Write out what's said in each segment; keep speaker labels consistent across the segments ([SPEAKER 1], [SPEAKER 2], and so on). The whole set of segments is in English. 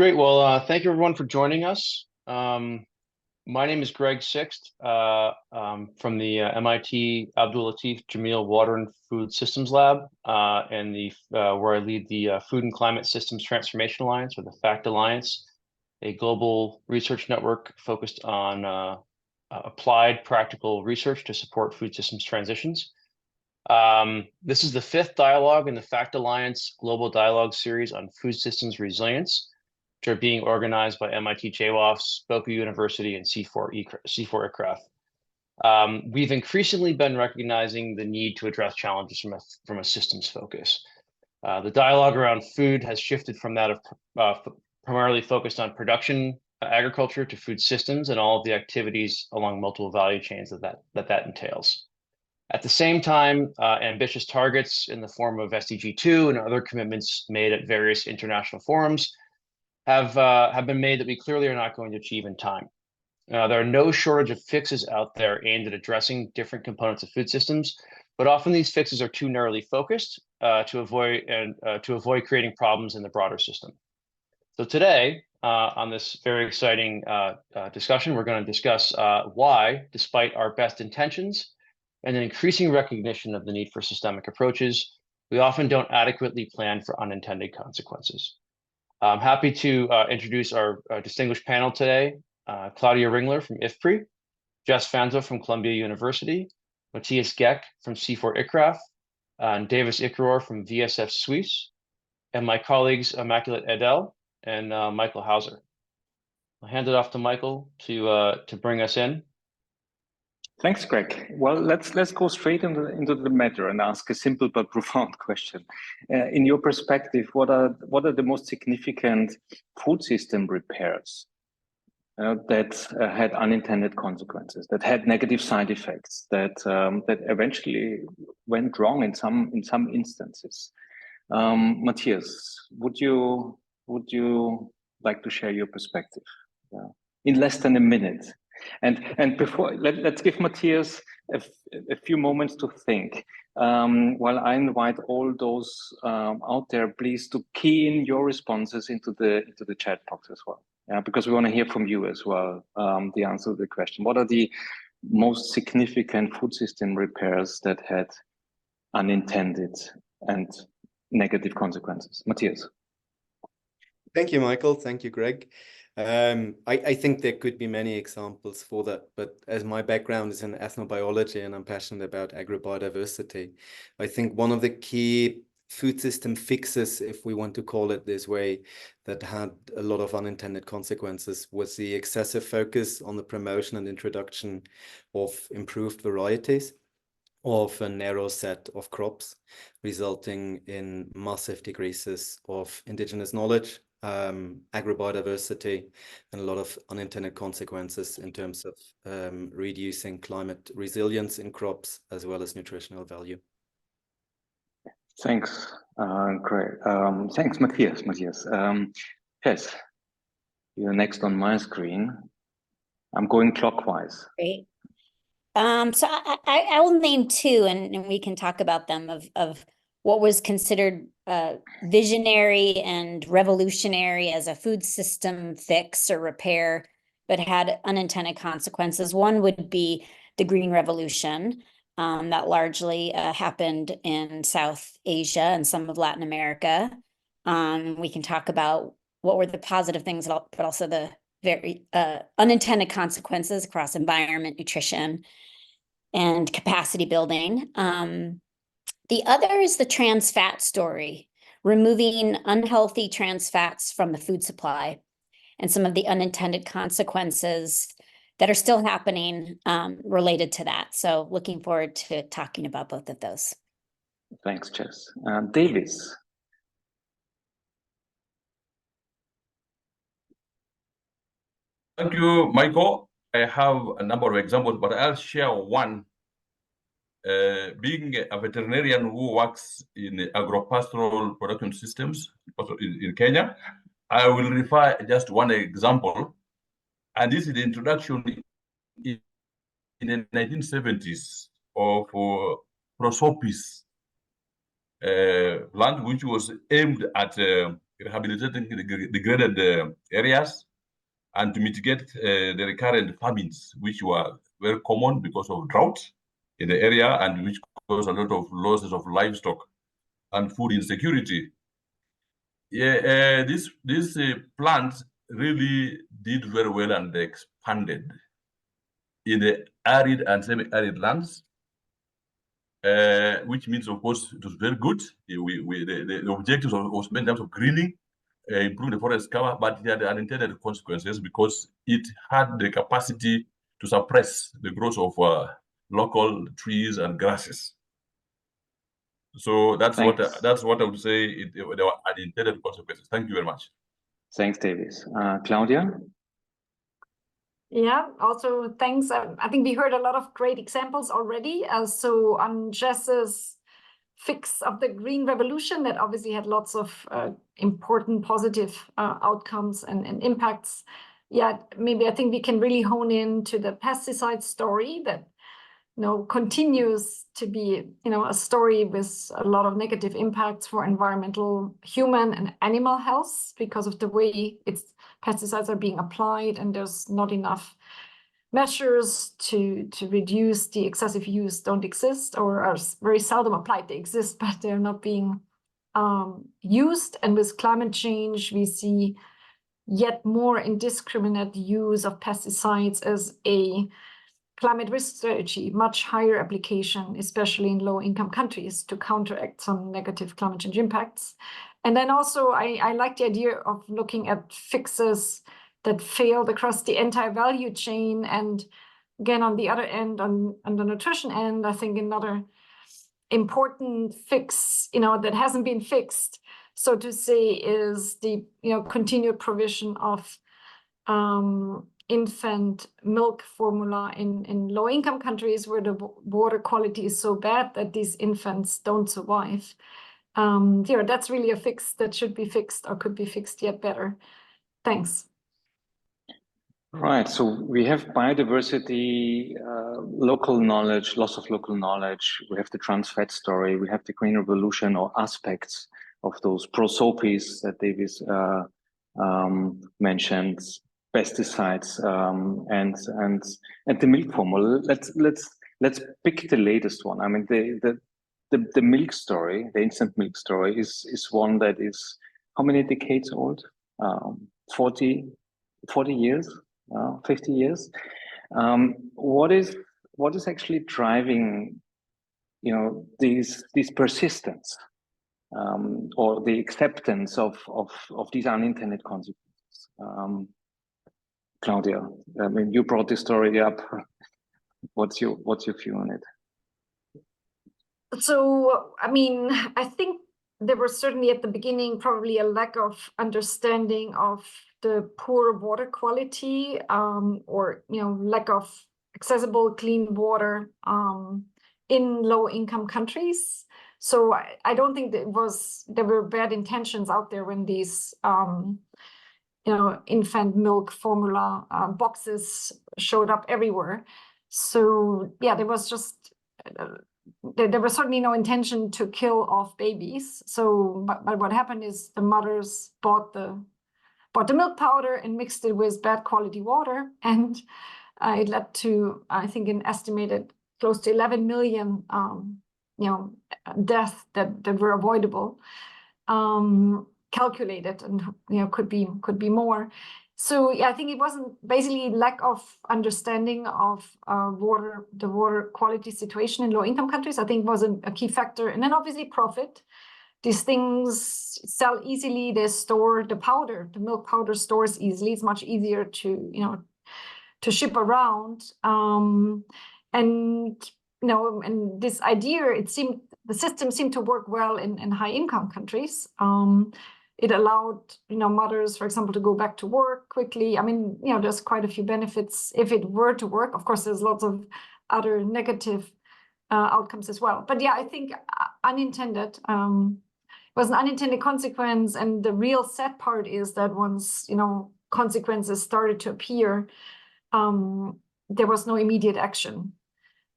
[SPEAKER 1] Great. Well, thank you everyone for joining us. My name is Greg Sixt from the MIT Abdul Latif Jameel Water and Food Systems Lab, and where I lead the Food and Climate Systems Transformation Alliance, or the FACT Alliance, a global research network focused on applied practical research to support food systems transitions. This is the 5th dialogue in the FACT Alliance Global Dialogue Series on Food Systems Resilience, which are being organized by MIT J-WAFS, BOKU University, and CIFOR-ICRAF. We've increasingly been recognizing the need to address challenges from a systems focus. The dialogue around food has shifted from that of primarily focused on production agriculture to food systems and all of the activities along multiple value chains that entails. At the same time, ambitious targets in the form of SDG 2 and other commitments made at various international forums have been made that we clearly are not going to achieve in time. There are no shortage of fixes out there aimed at addressing different components of food systems, but often these fixes are too narrowly focused to avoid creating problems in the broader system. So today, on this very exciting discussion, we're going to discuss why, despite our best intentions and an increasing recognition of the need for systemic approaches, we often don't adequately plan for unintended consequences. I'm happy to introduce our distinguished panel today: Claudia Ringler from IFPRI, Jess Fanzo from Columbia University, Matthias Geck from CIFOR-ICRAF, and Davis Ikror from VSF Suisse, and my colleagues Immaculate Edel and Michael Hauser. I'll hand it off to Michael to bring us in.
[SPEAKER 2] Thanks, Greg. Well, let's go straight into the matter and ask a simple but profound question. In your perspective, what are the most significant food system repairs that had unintended consequences, that had negative side effects, that eventually went wrong in some instances? Matthias, would you like to share your perspective in less than a minute? And before, let's give Matthias a few moments to think. While I invite all those out there, please to key in your responses into the chat box as well. Yeah, because we want to hear from you as well. The answer to the question: what are the most significant food system repairs that had unintended and negative consequences? Matthias.
[SPEAKER 3] Thank you, Michael. Thank you, Greg. I think there could be many examples for that, but as my background is in ethnobiology and I'm passionate about agrobiodiversity, I think one of the key food system fixes, if we want to call it this way, that had a lot of unintended consequences was the excessive focus on the promotion and introduction of improved varieties of a narrow set of crops, resulting in massive decreases of indigenous knowledge, agrobiodiversity, and a lot of unintended consequences in terms of reducing climate resilience in crops as well as nutritional value.
[SPEAKER 2] Thanks, Greg. Thanks, Matthias. Yes, you're next on my screen. I'm going clockwise.
[SPEAKER 4] Great. So I will name 2, and we can talk about them of what was considered visionary and revolutionary as a food system fix or repair, but had unintended consequences. One would be the Green Revolution that largely happened in South Asia and some of Latin America. We can talk about what were the positive things, but also the very unintended consequences across environment, nutrition, and capacity building. The other is the trans fat story, removing unhealthy trans fats from the food supply and some of the unintended consequences that are still happening related to that. So looking forward to talking about both of those.
[SPEAKER 2] Thanks, Jess. Davis.
[SPEAKER 5] Thank you, Michael. I have a number of examples, but I'll share one. Being a veterinarian who works in agro-pastoral production systems in Kenya, I will refer just one example, and this is the introduction in the 1970s of prosopis plant, which was aimed at rehabilitating the degraded areas, and to mitigate the recurrent famines, which were very common because of drought in the area and which caused a lot of losses of livestock and food insecurity. Yeah, this plant really did very well and expanded in the arid and semi-arid lands, which means, of course, it was very good. The objectives was in terms of greening, improve the forest cover, but it had unintended consequences because it had the capacity to suppress the growth of local trees and grasses. So that's what I would say. There were unintended consequences. Thank you very much.
[SPEAKER 2] Thanks, Davis. Claudia?
[SPEAKER 6] Yeah, also thanks. I think we heard a lot of great examples already. So on Jess's fix of the Green Revolution, that obviously had lots of important positive outcomes and impacts. Yeah, maybe I think we can really hone in to the pesticide story that continues to be a story with a lot of negative impacts for environmental, human, and animal health because of the way pesticides are being applied, and there's not enough measures to reduce the excessive use. Don't exist or are very seldom applied. They exist, but they're not being used. And with climate change, we see yet more indiscriminate use of pesticides as a climate risk strategy, much higher application, especially in low-income countries, to counteract some negative climate change impacts. And then also, I like the idea of looking at fixes that failed across the entire value chain. And again, on the other end, on the nutrition end, I think another important fix, that hasn't been fixed, so to say, is the continued provision of infant milk formula in low-income countries where the water quality is so bad that these infants don't survive. That's really a fix that should be fixed or could be fixed yet better. Thanks.
[SPEAKER 2] Right, so we have biodiversity, local knowledge, loss of local knowledge. We have the trans fat story. We have the Green Revolution or aspects of those prosopis that Davis mentioned, pesticides, and the milk formula. Let's pick the latest one. I mean, the milk story, the instant milk story, is one that is how many decades old? 40 years, 50 years. What is actually driving, these persistence or the acceptance of these unintended consequences? Claudia, I mean, you brought this story up. What's your view on it?
[SPEAKER 6] So, I mean, I think there was certainly at the beginning probably a lack of understanding of the poor water quality, or lack of accessible clean water in low-income countries. So I don't think there were bad intentions out there when these infant milk formula boxes showed up everywhere. So yeah, there was certainly no intention to kill off babies. So, but what happened is the mothers bought the milk powder and mixed it with bad quality water, and it led to, I think, an estimated close to 11 million deaths that were avoidable. Calculated, and could be more. So yeah, I think it wasn't basically lack of understanding of the water quality situation in low-income countries. I think was a key factor, and then obviously profit. These things sell easily. They store the milk powder stores easily. It's much easier to ship around, and this idea, the system seemed to work well in high-income countries. It allowed, mothers, for example, to go back to work quickly. I mean, there's quite a few benefits if it were to work. Of course, there's lots of other negative outcomes as well. But yeah, I think unintended was an unintended consequence. And the real sad part is that once, consequences started to appear, there was no immediate action.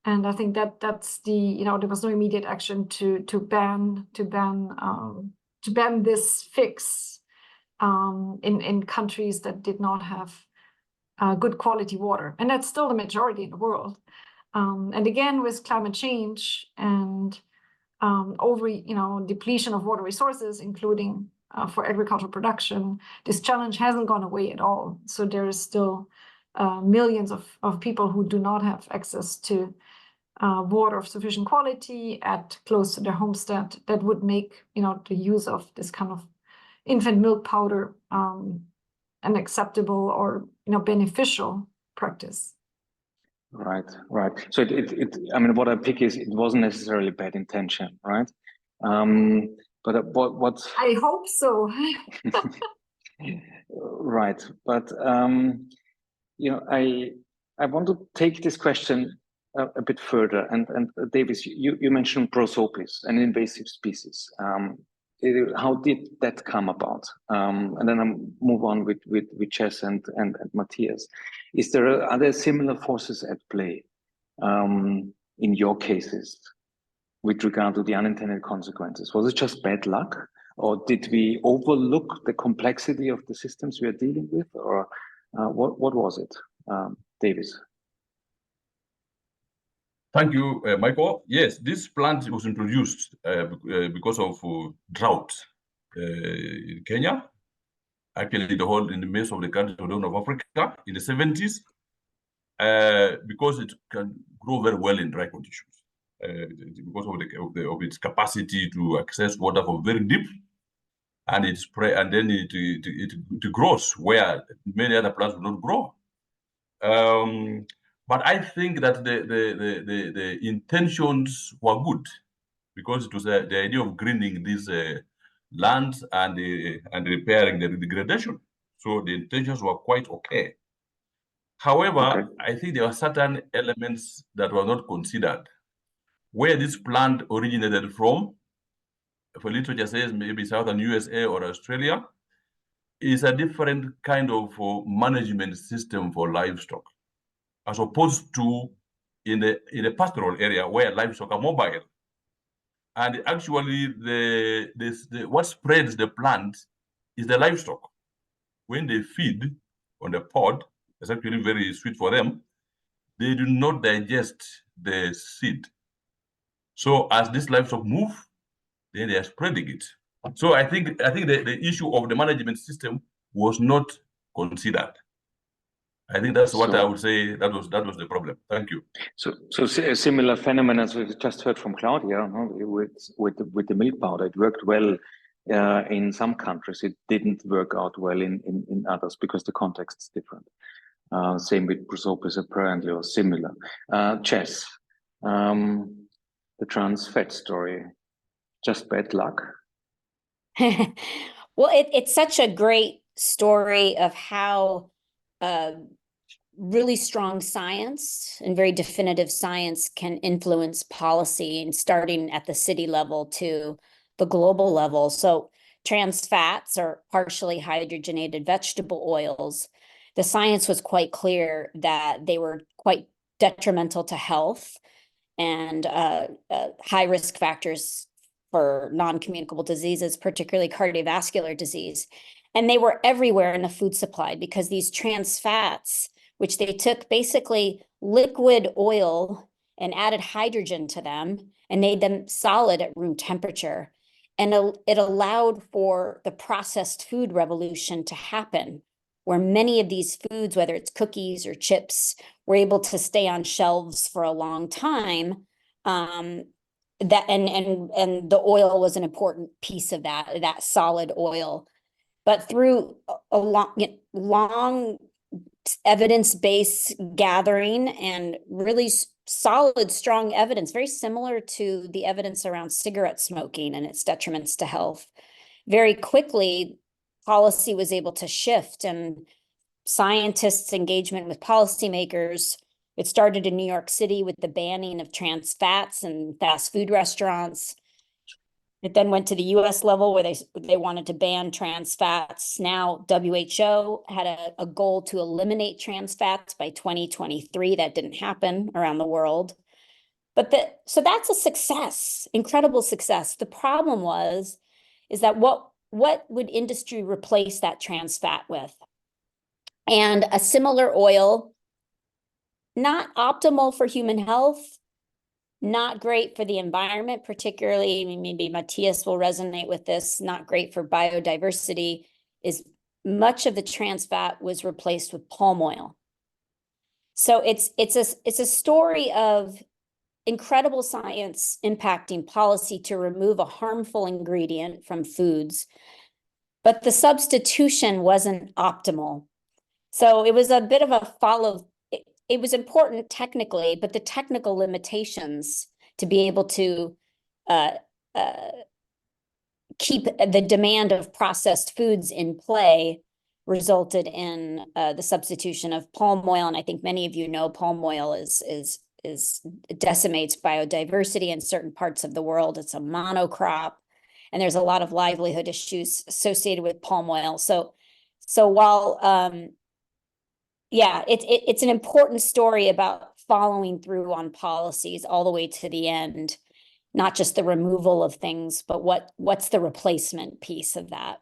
[SPEAKER 6] And I think that's there was no immediate action to ban this fix in countries that did not have good quality water. And that's still the majority in the world. And again, with climate change and depletion of water resources, including for agricultural production, this challenge hasn't gone away at all. So there is still millions of people who do not have access to water of sufficient quality at close to their homestead that would make the use of this kind of infant milk powder an acceptable or beneficial practice.
[SPEAKER 2] Right. So I mean, what I pick is it wasn't necessarily bad intention, right? But what
[SPEAKER 6] I hope so.
[SPEAKER 2] Right, but I want to take this question a bit further. And Davis, you mentioned prosopis, an invasive species. How did that come about? And then I'll move on with Jess and Matthias. Are there similar forces at play in your cases with regard to the unintended consequences? Was it just bad luck? Or did we overlook the complexity of the systems we are dealing with? Or what was it? Davis.
[SPEAKER 5] Thank you, Michael. Yes, this plant was introduced because of drought in Kenya, actually in the midst of the country of Africa in the 70s, because it can grow very well in dry conditions, because of its capacity to access water from very deep, and then it grows where many other plants will not grow. But I think that the intentions were good, because it was the idea of greening these lands and repairing the degradation. So the intentions were quite okay. However, I think there were certain elements that were not considered. Where this plant originated from, for literature says maybe southern USA or Australia, is a different kind of management system for livestock, as opposed to in the pastoral area where livestock are mobile. And actually, what spreads the plant is the livestock. When they feed on the pod, it's actually very sweet for them. They do not digest the seed. So as this livestock move, then they are spreading it. So I think the issue of the management system was not considered. I think that's what I would say. That was the problem. Thank you.
[SPEAKER 2] So a similar phenomenon as we've just heard from Claudia, with the milk powder. It worked well in some countries. It didn't work out well in others because the context is different. Same with prosopis apparently, or similar. Jess, the trans fat story, just bad luck?
[SPEAKER 4] Well, it's such a great story of how really strong science and very definitive science can influence policy, and starting at the city level to the global level. So trans fats are partially hydrogenated vegetable oils. The science was quite clear that they were quite detrimental to health and high risk factors for non-communicable diseases, particularly cardiovascular disease. And they were everywhere in the food supply, because these trans fats, which they took basically liquid oil and added hydrogen to them and made them solid at room temperature. And it allowed for the processed food revolution to happen, where many of these foods, whether it's cookies or chips, were able to stay on shelves for a long time. That and the oil was an important piece of that solid oil. But through a long evidence-based gathering and really solid, strong evidence, very similar to the evidence around cigarette smoking and its detriments to health, very quickly policy was able to shift, and scientists' engagement with policymakers. It started in New York City with the banning of trans fats in fast food restaurants. It then went to the US level, where they wanted to ban trans fats. Now WHO had a goal to eliminate trans fats by 2023. That didn't happen around the world. So that's a success, incredible success. The problem is that what what would industry replace that trans fat with? And a similar oil, not optimal for human health, not great for the environment, particularly, I mean, maybe Matthias will resonate with this, not great for biodiversity, is much of the trans fat was replaced with palm oil. So it's a story of incredible science impacting policy to remove a harmful ingredient from foods, but the substitution wasn't optimal. So it was a bit of a follow. It was important technically, but the technical limitations to be able to keep the demand of processed foods in play resulted in the substitution of palm oil. And I think many of you know palm oil decimates biodiversity in certain parts of the world. It's a monocrop, and there's a lot of livelihood issues associated with palm oil. So while yeah, it's an important story about following through on policies all the way to the end, not just the removal of things, but what's the replacement piece of that.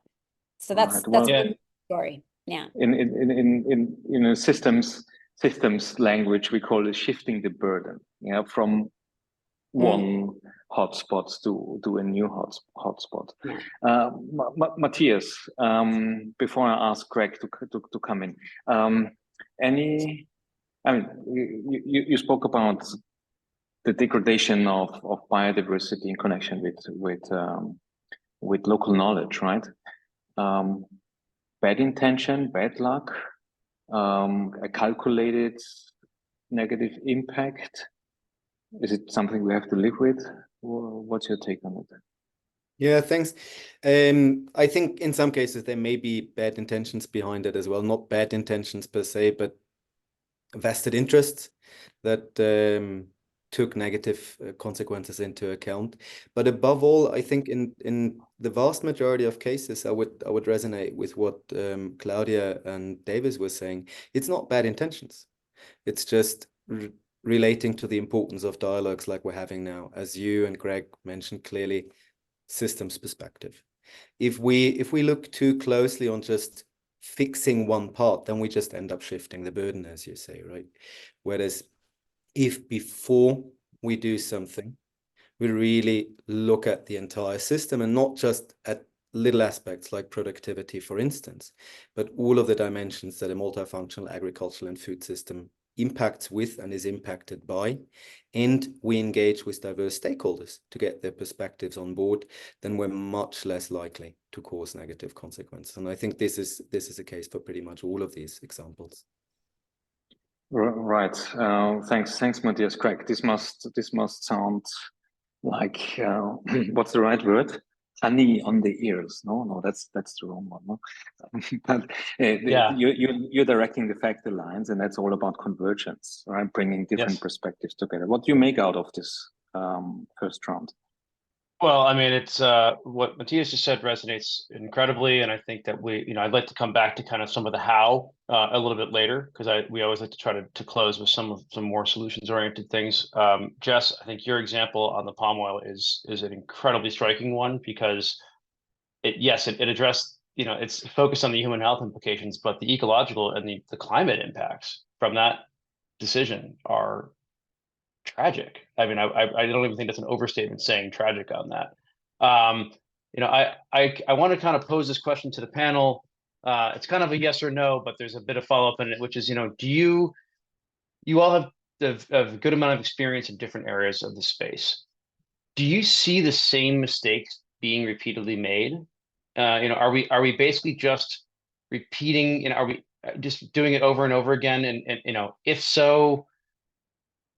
[SPEAKER 4] So that's the story. Yeah.
[SPEAKER 2] In a systems language, we call it shifting the burden. Yeah, from one hotspot to a new hotspot. Yeah. Matthias, before I ask Greg to come in, you spoke about the degradation of biodiversity in connection with local knowledge, right? Bad intention, bad luck, a calculated negative impact. Is it something we have to live with? Or what's your take on it?
[SPEAKER 3] Yeah, thanks. I think in some cases there may be bad intentions behind it as well. Not bad intentions per se, but vested interests that took negative consequences into account. But above all, I think in the vast majority of cases, I would resonate with what Claudia and Davis were saying. It's not bad intentions. It's just relating to the importance of dialogues like we're having now, as you and Greg mentioned clearly, systems perspective. If we look too closely on just fixing one part, then we just end up shifting the burden, as you say, right? Whereas if before we do something, we really look at the entire system and not just at little aspects like productivity, for instance, but all of the dimensions that a multifunctional agricultural and food system impacts with and is impacted by, and we engage with diverse stakeholders to get their perspectives on board, then we're much less likely to cause negative consequences. And I think this is a case for pretty much all of these examples.
[SPEAKER 2] Right. Thanks, Matthias. Greg, this must sound like what's the right word? Honey on the ears. No, that's the wrong one. No? But
[SPEAKER 1] yeah.
[SPEAKER 2] You're directing the factor lines, and that's all about convergence, right? Bringing different perspectives together. What do you make out of this first round?
[SPEAKER 1] Well, I mean, it's what Matthias just said resonates incredibly, and I think that I'd like to come back to kind of some of the how a little bit later, because we always like to try to close with some more solutions-oriented things. Jess, I think your example on the palm oil is an incredibly striking one, because it addressed, it's focused on the human health implications, but the ecological and the climate impacts from that decision are tragic. I mean, I don't even think that's an overstatement saying tragic on that. I want to kind of pose this question to the panel. It's kind of a yes or no, but there's a bit of follow-up in it, which is, do you all have a good amount of experience in different areas of the space. Do you see the same mistakes being repeatedly made? Are we basically just repeating, are we just doing it over and over again? And if so,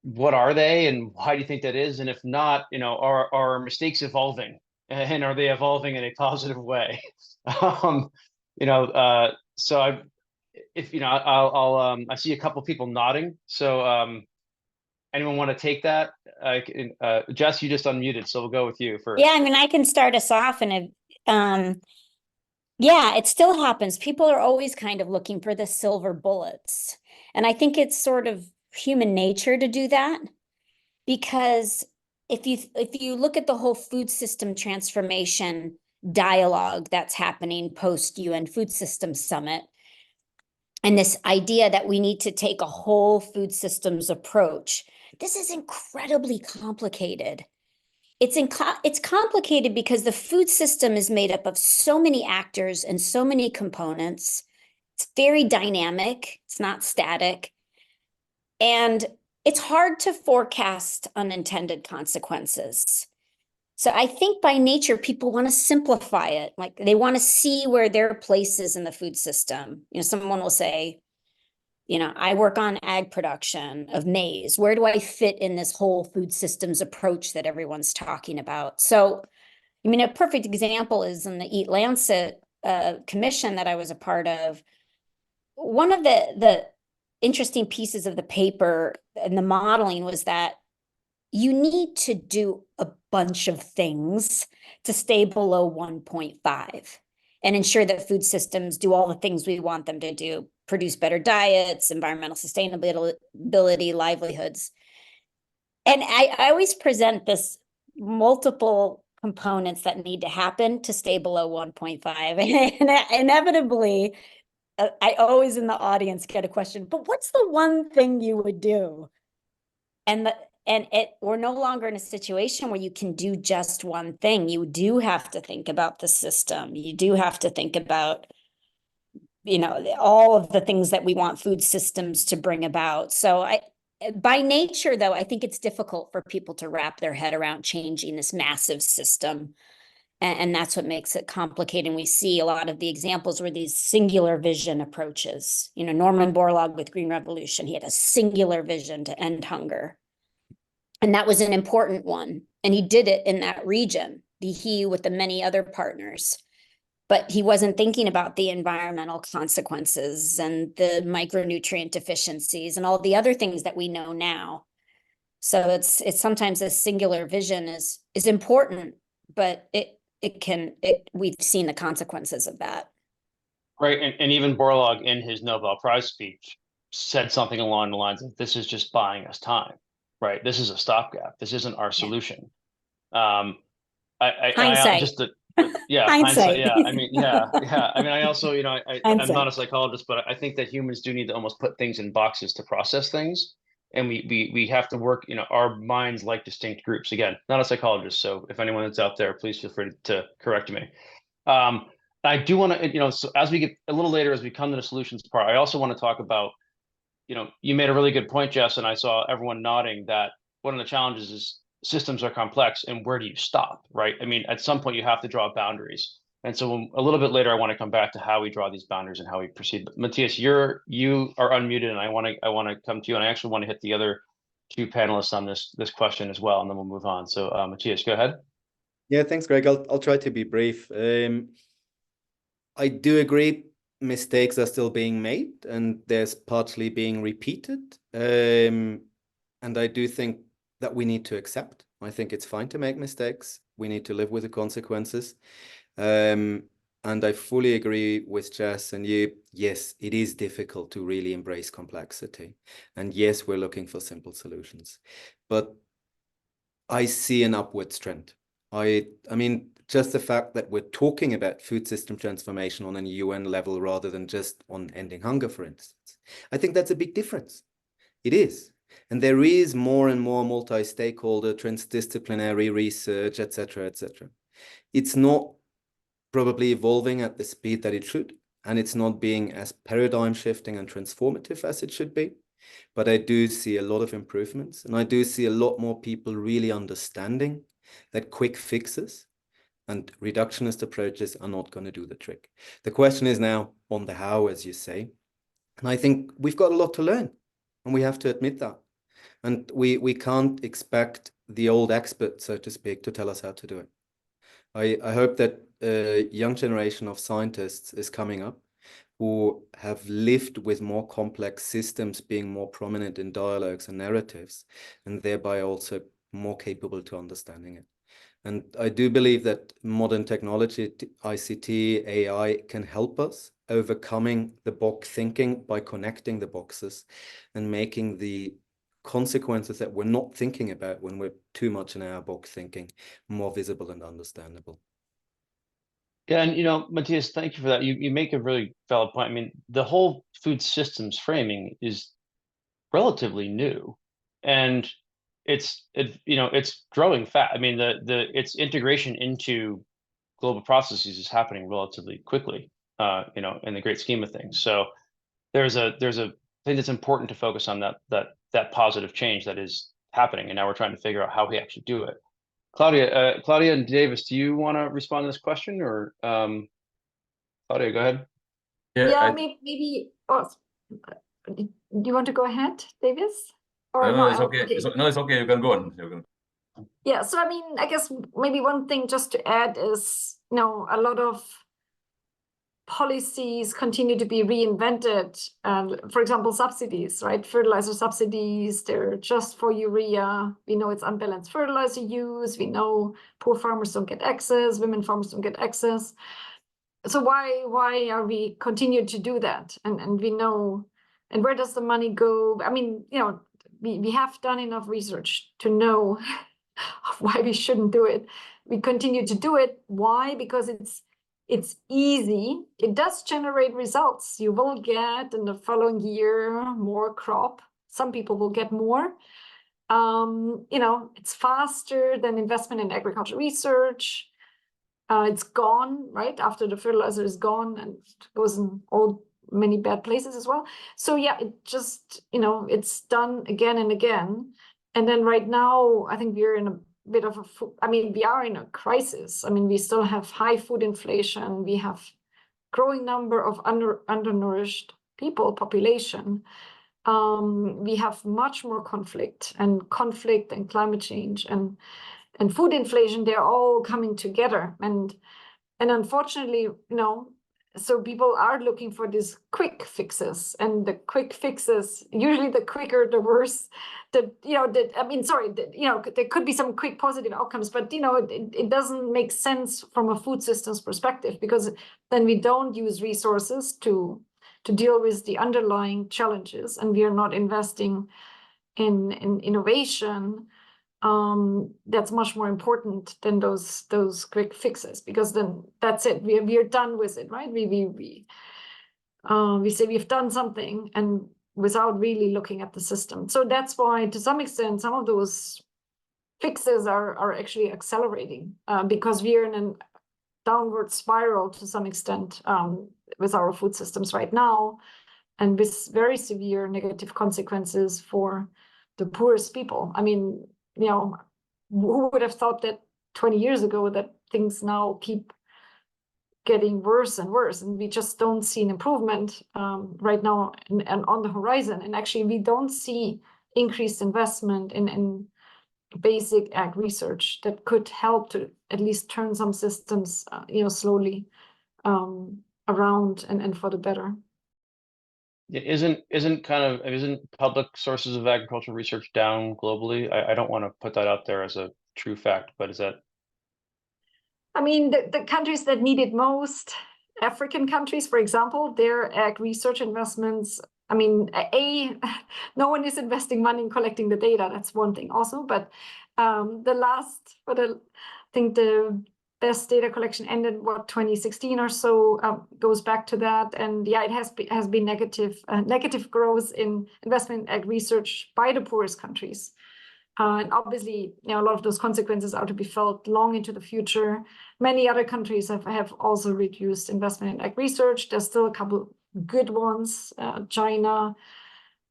[SPEAKER 1] what are they, and why do you think that is? And if not, are mistakes evolving, and are they evolving in a positive way? So I see a couple of people nodding. So anyone want to take that? Jess, you just unmuted, so we'll go with you first.
[SPEAKER 4] Yeah, I mean, I can start us off, and yeah, it still happens. People are always kind of looking for the silver bullets, and I think it's sort of human nature to do that, because if you look at the whole food system transformation, dialogue that's happening post UN Food Systems Summit. And this idea that we need to take a whole food systems approach. This is incredibly complicated. It's complicated because the food system is made up of so many actors and so many components. It's very dynamic. It's not static. And it's hard to forecast unintended consequences. So I think by nature, people want to simplify it. Like they want to see where their place is in the food system. You know, someone will say, you know, I work on ag production of maize. Where do I fit in this whole food systems approach that everyone's talking about? So, I mean, a perfect example is in the Eat Lancet commission that I was a part of. One of the interesting pieces of the paper and the modeling was that you need to do a bunch of things to stay below 1.5 and ensure that food systems do all the things we want them to do, produce better diets, environmental sustainability, livelihoods. And I always present this multiple components that need to happen to stay below 1.5. And inevitably, I always in the audience get a question, but what's the one thing you would do? And we're no longer in a situation where you can do just one thing. You do have to think about the system. You do have to think about, you know, all of the things that we want food systems to bring about. So by nature, though, I think it's difficult for people to wrap their head around changing this massive system. And that's what makes it complicated. We see a lot of the examples where these singular vision approaches, you know, Norman Borlaug with Green Revolution, he had a singular vision to end hunger. And that was an important one. And he did it in that region, he with the many other partners. But he wasn't thinking about the environmental consequences and the micronutrient deficiencies and all the other things that we know now. So it's sometimes a singular vision is important, but we've seen the consequences of that.
[SPEAKER 1] Right. And even Borlaug in his Nobel Prize speech said something along the lines of, this is just buying us time, right? This is a stopgap. This isn't our solution.
[SPEAKER 4] Hindsight.
[SPEAKER 1] Yeah, hindsight. Yeah. I mean, yeah. I mean, I also, you know, I'm not a psychologist, but I think that humans do need to almost put things in boxes to process things. And we have to work, you know, our minds like distinct groups. Again, not a psychologist. So if anyone that's out there, please feel free to correct me. I do want to, you know, so as we get a little later, as we come to the solutions part, I also want to talk about, you know, you made a really good point, Jess, and I saw everyone nodding that one of the challenges is systems are complex and where do you stop, right? I mean, at some point you have to draw boundaries. And so a little bit later, I want to come back to how we draw these boundaries and how we proceed. But Matthias, you are unmuted, and I want to come to you, and I actually want to hit the other two panelists on this question as well, and then we'll move on. So Matthias, go ahead.
[SPEAKER 3] Yeah, thanks, Greg. I'll try to be brief. I do agree mistakes are still being made and there's partially being repeated. And I do think that we need to accept. I think it's fine to make mistakes. We need to live with the consequences. And I fully agree with Jess and you. Yes, it is difficult to really embrace complexity. And yes, we're looking for simple solutions. But I see an upwards trend. I mean, just the fact that we're talking about food system transformation on a UN level rather than just on ending hunger, for instance, I think that's a big difference. It is. And there is more and more multi-stakeholder, transdisciplinary research, etc., etc. It's not probably evolving at the speed that it should, and it's not being as paradigm shifting and transformative as it should be. But I do see a lot of improvements, and I do see a lot more people really understanding that quick fixes and reductionist approaches are not going to do the trick. The question is now on the how, as you say. And I think we've got a lot to learn, and we have to admit that. And we can't expect the old experts, so to speak, to tell us how to do it. I hope that a young generation of scientists is coming up who have lived with more complex systems being more prominent in dialogues and narratives, and thereby also more capable to understanding it. And I do believe that modern technology, ICT, AI can help us overcoming the box thinking by connecting the boxes and making the consequences that we're not thinking about when we're too much in our box thinking more visible and understandable.
[SPEAKER 1] Yeah, and Matthias, thank you for that. You make a really valid point. I mean, the whole food systems framing is relatively new, and it's growing fast. I mean, its integration into global processes is happening relatively quickly, in the great scheme of things. So there's a thing that's important to focus on, that positive change that is happening, and now we're trying to figure out how we actually do it. Claudia and Davis, do you want to respond to this question, or Claudia, go ahead.
[SPEAKER 6] Yeah, maybe. Oh, do you want to go ahead, Davis? Or
[SPEAKER 5] no, it's okay.
[SPEAKER 6] okay.
[SPEAKER 5] No, it's okay. You can go on.
[SPEAKER 6] Yeah, so I mean, I guess maybe one thing just to add is, a lot of policies continue to be reinvented. For example, subsidies, right? Fertilizer subsidies, they're just for urea. We know it's unbalanced fertilizer use. We know poor farmers don't get access, women farmers don't get access. So why are we continue to do that? And we know, and where does the money go? I mean, we have done enough research to know why we shouldn't do it. We continue to do it. Why? Because it's easy. It does generate results. You will get in the following year more crop. Some people will get more. It's faster than investment in agricultural research. It's gone right after the fertilizer is gone, and it goes in many bad places as well. So yeah, it just it's done again and again. And then right now, I think we're in a bit of we are in a crisis. I mean, we still have high food inflation. We have growing number of undernourished population. We have much more conflict and climate change and food inflation. They're all coming together, and unfortunately, so people are looking for these quick fixes, and the quick fixes, usually the quicker the worse. There could be some quick positive outcomes, but it doesn't make sense from a food systems perspective, because then we don't use resources to deal with the underlying challenges, and we are not investing in innovation. That's much more important than those quick fixes, because then that's it. We are done with it, right? We say we've done something, and without really looking at the system. So that's why, to some extent, some of those fixes are actually accelerating, because we are in a downward spiral to some extent with our food systems right now, and with very severe negative consequences for the poorest people. I mean, who would have thought that 20 years ago that things now keep getting worse and worse, and we just don't see an improvement right now and on the horizon. And actually, we don't see increased investment in basic ag research that could help to at least turn some systems, slowly around and for the better.
[SPEAKER 1] Isn't public sources of agricultural research down globally? I don't want to put that out there as a true fact, but is that?
[SPEAKER 6] I mean, the countries that need it most, African countries, for example, their ag research investments. I mean, no one is investing money in collecting the data. That's one thing also. But I think the best data collection ended 2016 or so, goes back to that. And yeah, it has been negative growth in investment in ag research by the poorest countries. And obviously, a lot of those consequences are to be felt long into the future. Many other countries have also reduced investment in ag research. There's still a couple good ones, China,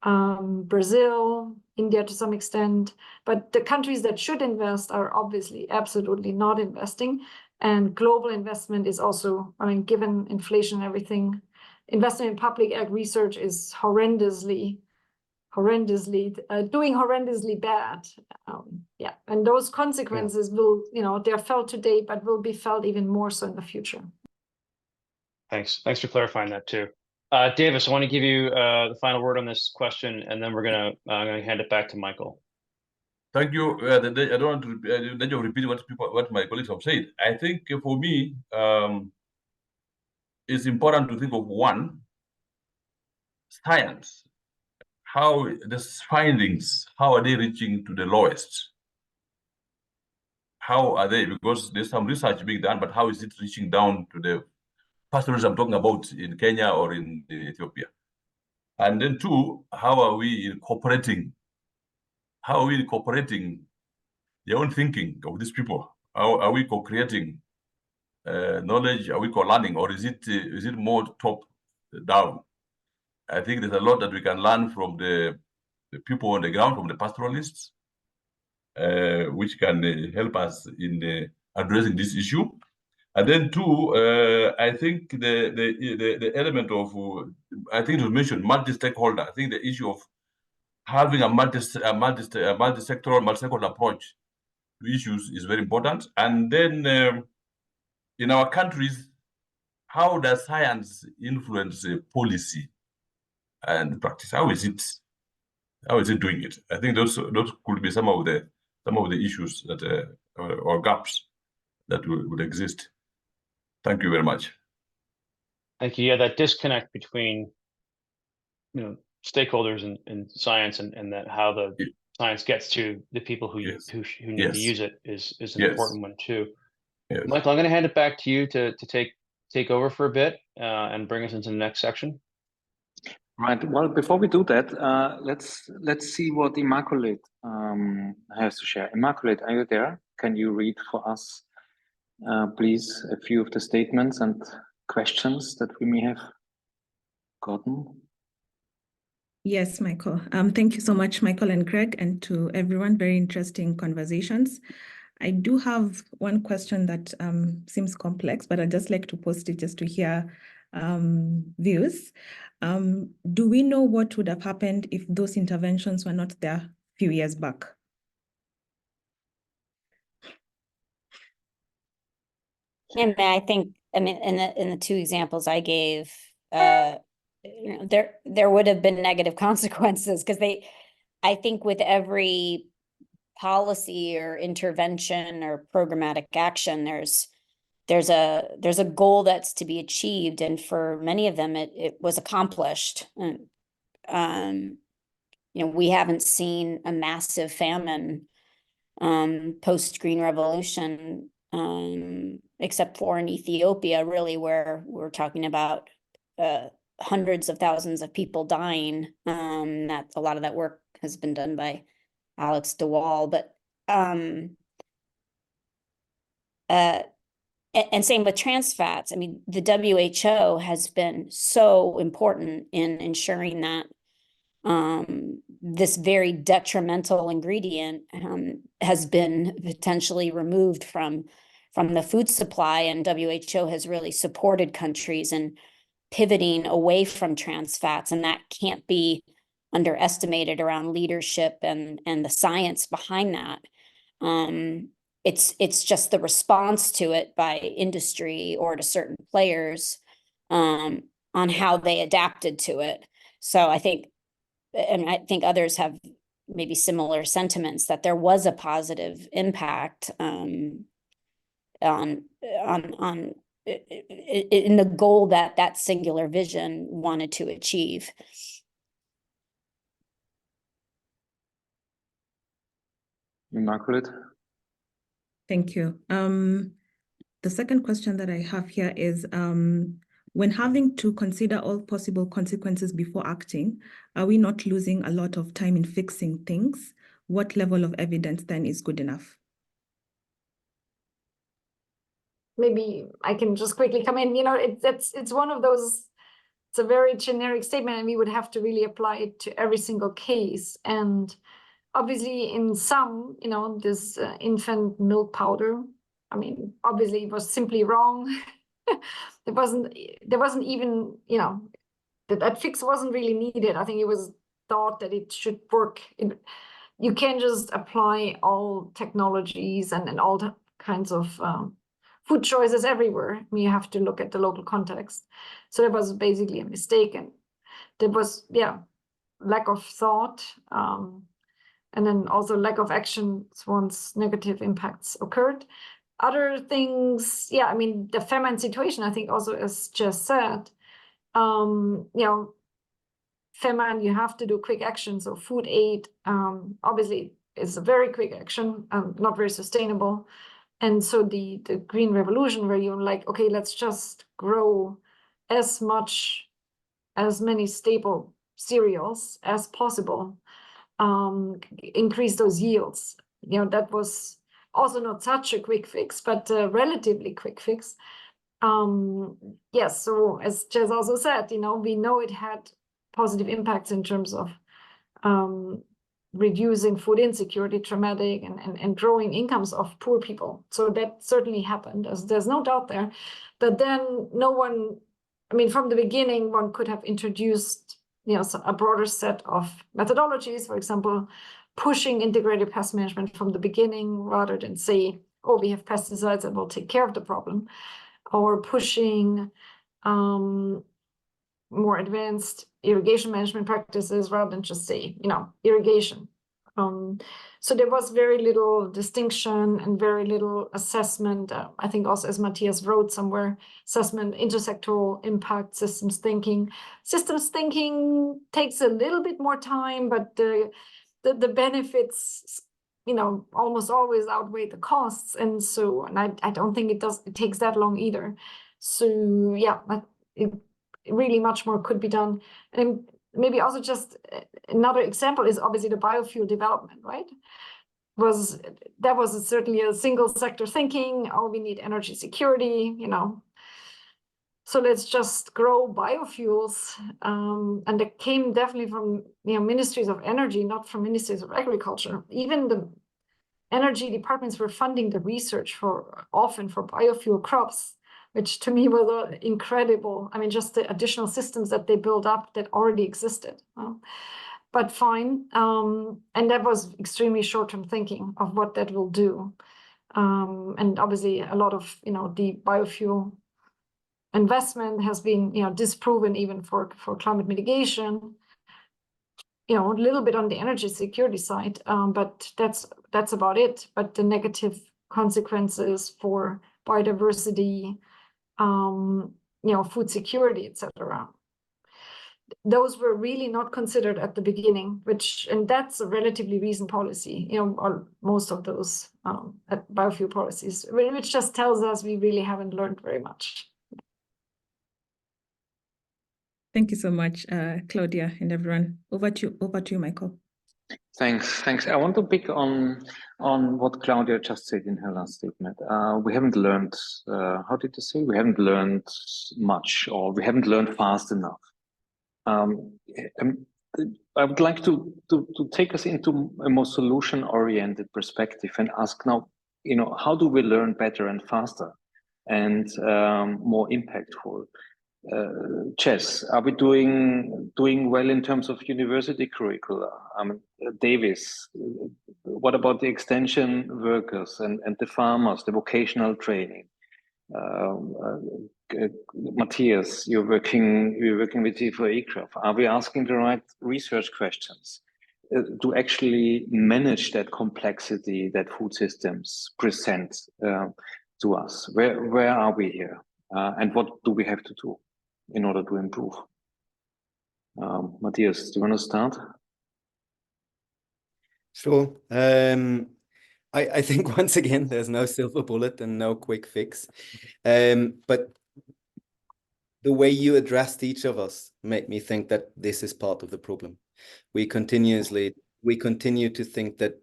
[SPEAKER 6] Brazil, India to some extent. But the countries that should invest are obviously absolutely not investing. And global investment is also, given inflation and everything, investment in public ag research is doing horrendously bad. And those consequences will, they're felt today, but will be felt even more so in the future.
[SPEAKER 1] Thanks for clarifying that too. Davis, I want to give you the final word on this question, and then I'm gonna hand it back to Michael.
[SPEAKER 5] Thank you. I don't want to repeat what my colleagues have said. I think for me, it's important to think of one, science. How the findings, how are they reaching to the lowest? how are they? Because there's some research being done, but how is it reaching down to the pastoralists I'm talking about in Kenya or in Ethiopia? And then two, how are we incorporating? How are we incorporating their own thinking of these people? How are we co-creating knowledge? Are we co-learning, or is it more top down? I think there's a lot that we can learn from the people on the ground, from the pastoralists, which can help us in addressing this issue. And then two, I think the element of, I think it was mentioned, multi-stakeholder. I think the issue of having a multi-sectoral, multi-stakeholder approach to issues is very important. And then in our countries, how does science influence policy and practice? How is it doing it? I think those could be some of the issues that or gaps that would exist. Thank you very much.
[SPEAKER 1] Thank you. Yeah, that disconnect between, stakeholders and science and that how the science gets to the people who need to use it is an important one too.
[SPEAKER 5] Yes.
[SPEAKER 1] Michael, I'm going to hand it back to you to take over for a bit and bring us into the next section.
[SPEAKER 2] Right. Well, before we do that, let's see what Immaculate has to share. Immaculate, are you there? Can you read for us, please, a few of the statements and questions that we may have gotten?
[SPEAKER 7] Yes, Michael. Thank you so much, Michael and Greg, and to everyone. Very interesting conversations. I do have one question that seems complex, but I'd just like to post it just to hear views. Do we know what would have happened if those interventions were not there a few years back?
[SPEAKER 4] And I think, in the two examples I gave, there would have been negative consequences because I think with every policy or intervention or programmatic action, there's a goal that's to be achieved, and for many of them it was accomplished. And we haven't seen a massive famine post Green Revolution, except for in Ethiopia, really, where we're talking about hundreds of thousands of people dying. That a lot of that work has been done by Alex DeWall, but and same with trans fats. I mean, the WHO has been so important in ensuring that this very detrimental ingredient has been potentially removed from the food supply, and WHO has really supported countries in pivoting away from trans fats, and that can't be underestimated around leadership and the science behind that. It's just the response to it by industry or to certain players on how they adapted to it. So I think others have maybe similar sentiments, that there was a positive impact on in the goal that singular vision wanted to achieve.
[SPEAKER 2] Immaculate.
[SPEAKER 7] Thank you. The second question that I have here is, when having to consider all possible consequences before acting, are we not losing a lot of time in fixing things? What level of evidence then is good enough?
[SPEAKER 6] Maybe I can just quickly come in. It's one of those, it's a very generic statement, and we would have to really apply it to every single case. And obviously in some, this infant milk powder, I mean, obviously it was simply wrong. There wasn't even, that fix wasn't really needed. I think it was thought that it should work. You can't just apply all technologies and all kinds of food choices everywhere. I mean, you have to look at the local context. So that was basically a mistake, and there was, lack of thought, and then also lack of action once negative impacts occurred. Other things, I mean, the famine situation, I think also, as Jess said, famine, you have to do quick action. So food aid, obviously, is a very quick action, not very sustainable. And so the green revolution, where you're like, okay, let's just grow as many staple cereals as possible, increase those yields. That was also not such a quick fix, but a relatively quick fix. Yes, so as Jess also said, we know it had positive impacts in terms of reducing food insecurity, traumatic, and growing incomes of poor people. So that certainly happened. There's no doubt there. But then from the beginning, one could have introduced a broader set of methodologies, for example, pushing integrated pest management from the beginning rather than say, oh, we have pesticides and we'll take care of the problem, or pushing more advanced irrigation management practices rather than just say, irrigation. So there was very little distinction and very little assessment. I think also, as Matthias wrote somewhere, assessment, intersectoral impact, systems thinking. Systems thinking takes a little bit more time, but the benefits, almost always outweigh the costs. And I don't think it takes that long either. So yeah, really much more could be done. And maybe also just another example is obviously the biofuel development, right? That was certainly a single sector thinking, oh, we need energy security, so let's just grow biofuels. And that came definitely from ministries of energy, not from ministries of agriculture. Even the energy departments were funding the research often for biofuel crops, which to me was incredible. Just the additional systems that they built up that already existed. But fine. And that was extremely short-term thinking of what that will do. And obviously a lot of, the biofuel investment has been, disproven even for climate mitigation. A little bit on the energy security side, but that's about it. But the negative consequences for biodiversity, food security, etc. Those were really not considered at the beginning, and that's a relatively recent policy, or most of those biofuel policies, which just tells us we really haven't learned very much.
[SPEAKER 7] Thank you so much, Claudia and everyone. Over to you, Michael.
[SPEAKER 2] Thanks. I want to pick on what Claudia just said in her last statement. We haven't learned, how did you say? We haven't learned much, or we haven't learned fast enough. I would like to take us into a more solution-oriented perspective and ask now, how do we learn better and faster and more impactful? Jess, are we doing well in terms of university curricula? Davis, what about the extension workers and the farmers, the vocational training? Matthias, you're working with CIFOR-ICRAF. Are we asking the right research questions to actually manage that complexity that food systems present to us? Where are we here? And what do we have to do in order to improve? Matthias, do you want to start?
[SPEAKER 3] Sure. I think once again, there's no silver bullet and no quick fix. But the way you addressed each of us made me think that this is part of the problem. We continue to think that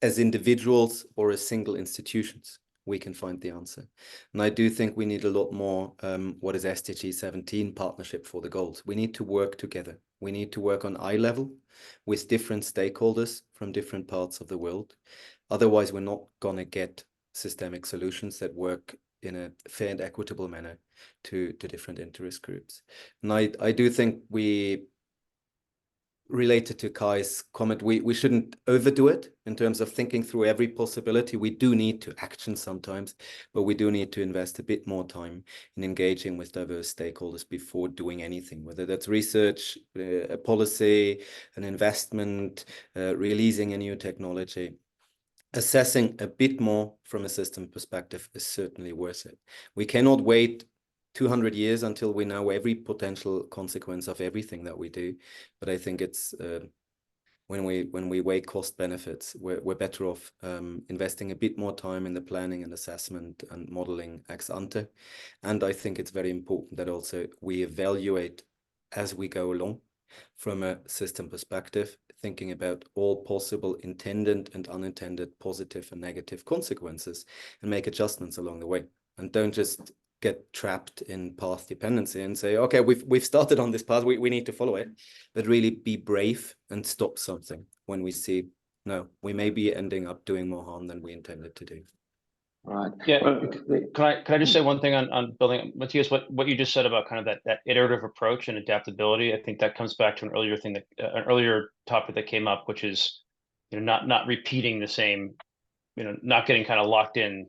[SPEAKER 3] as individuals or as single institutions, we can find the answer. And I do think we need a lot more, what is SDG 17, partnership for the goals. We need to work together. We need to work on eye level with different stakeholders from different parts of the world. Otherwise, we're not going to get systemic solutions that work in a fair and equitable manner to different interest groups. And I do think related to Kai's comment, we shouldn't overdo it in terms of thinking through every possibility. We do need to action sometimes, but we do need to invest a bit more time in engaging with diverse stakeholders before doing anything, whether that's research, a policy, an investment, releasing a new technology. Assessing a bit more from a system perspective is certainly worth it. We cannot wait 200 years until we know every potential consequence of everything that we do. But I think it's when we weigh cost benefits, we're better off investing a bit more time in the planning and assessment and modeling ex ante. And I think it's very important that also we evaluate as we go along from a system perspective, thinking about all possible intended and unintended positive and negative consequences, and make adjustments along the way. And don't just get trapped in path dependency and say, okay, we've started on this path, we need to follow it, but really be brave and stop something when we see, no, we may be ending up doing more harm than we intended to do.
[SPEAKER 2] Right.
[SPEAKER 1] Yeah.
[SPEAKER 2] Well,
[SPEAKER 1] Can I just say one thing on building, Matthias, what you just said about kind of that iterative approach and adaptability? I think that comes back to an earlier thing that an earlier topic that came up, which is, not repeating the same, not getting kind of locked in.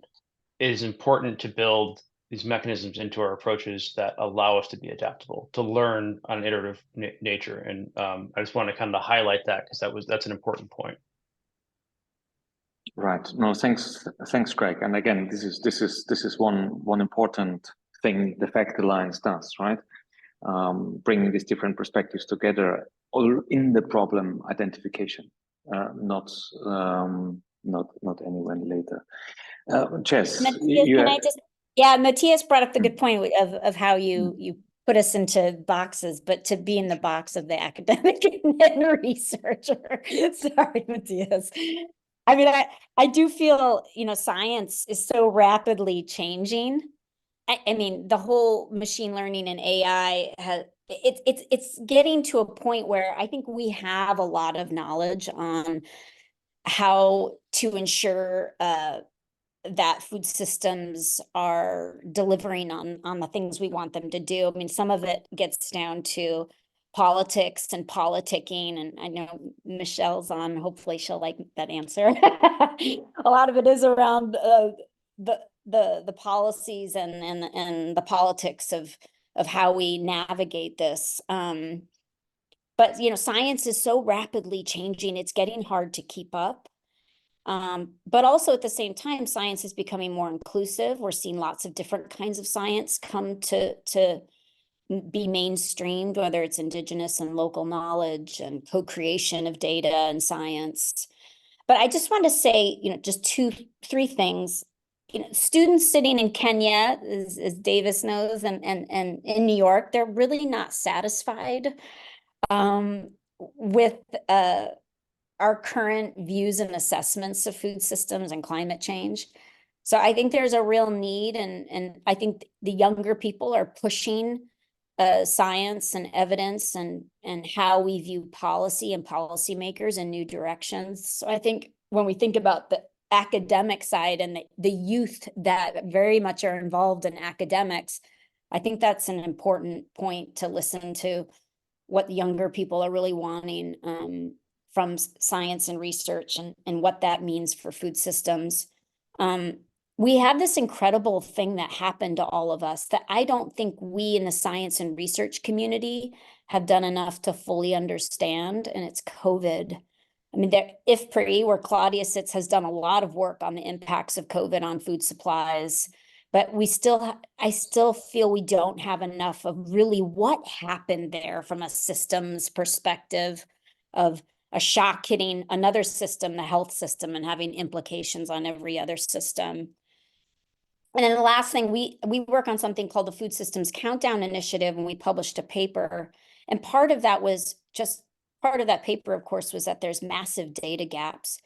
[SPEAKER 1] It is important to build these mechanisms into our approaches that allow us to be adaptable, to learn on an iterative nature. And I just want to kind of highlight that because that's an important point.
[SPEAKER 2] Right. No, thanks, Greg. And again, this is one important thing the Fact Alliance does, right? Bringing these different perspectives together, all in the problem identification, not anywhere later. Jess,
[SPEAKER 4] Matthias brought up the good point of how you put us into boxes, but to be in the box of the academic and researcher. Sorry, Matthias. I mean, I do feel, science is so rapidly changing. I mean, the whole machine learning and AI it's getting to a point where I think we have a lot of knowledge on how to ensure that food systems are delivering on the things we want them to do. I mean, some of it gets down to politics and politicking, and I know Michelle's on, hopefully she'll like that answer. A lot of it is around the policies and the politics of how we navigate this. But science is so rapidly changing, it's getting hard to keep up. But also at the same time, science is becoming more inclusive. We're seeing lots of different kinds of science come to be mainstreamed, whether it's indigenous and local knowledge and co-creation of data and science. But I just want to say, just 3 things. Students sitting in Kenya, as Davis knows, and in New York, they're really not satisfied with our current views and assessments of food systems and climate change. So I think there's a real need, and I think the younger people are pushing science and evidence and how we view policy and policymakers in new directions. So I think when we think about the academic side and the youth that very much are involved in academics, I think that's an important point to listen to what the younger people are really wanting from science and research and what that means for food systems. We have this incredible thing that happened to all of us that I don't think we in the science and research community have done enough to fully understand, and it's COVID. I mean, IFPRI, where Claudia sits, has done a lot of work on the impacts of COVID on food supplies, but I still feel we don't have enough of really what happened there from a systems perspective of a shock hitting another system, the health system, and having implications on every other system. And then the last thing, we work on something called the Food Systems Countdown Initiative, and we published a paper. And part of that paper, of course, was that there's massive data gaps.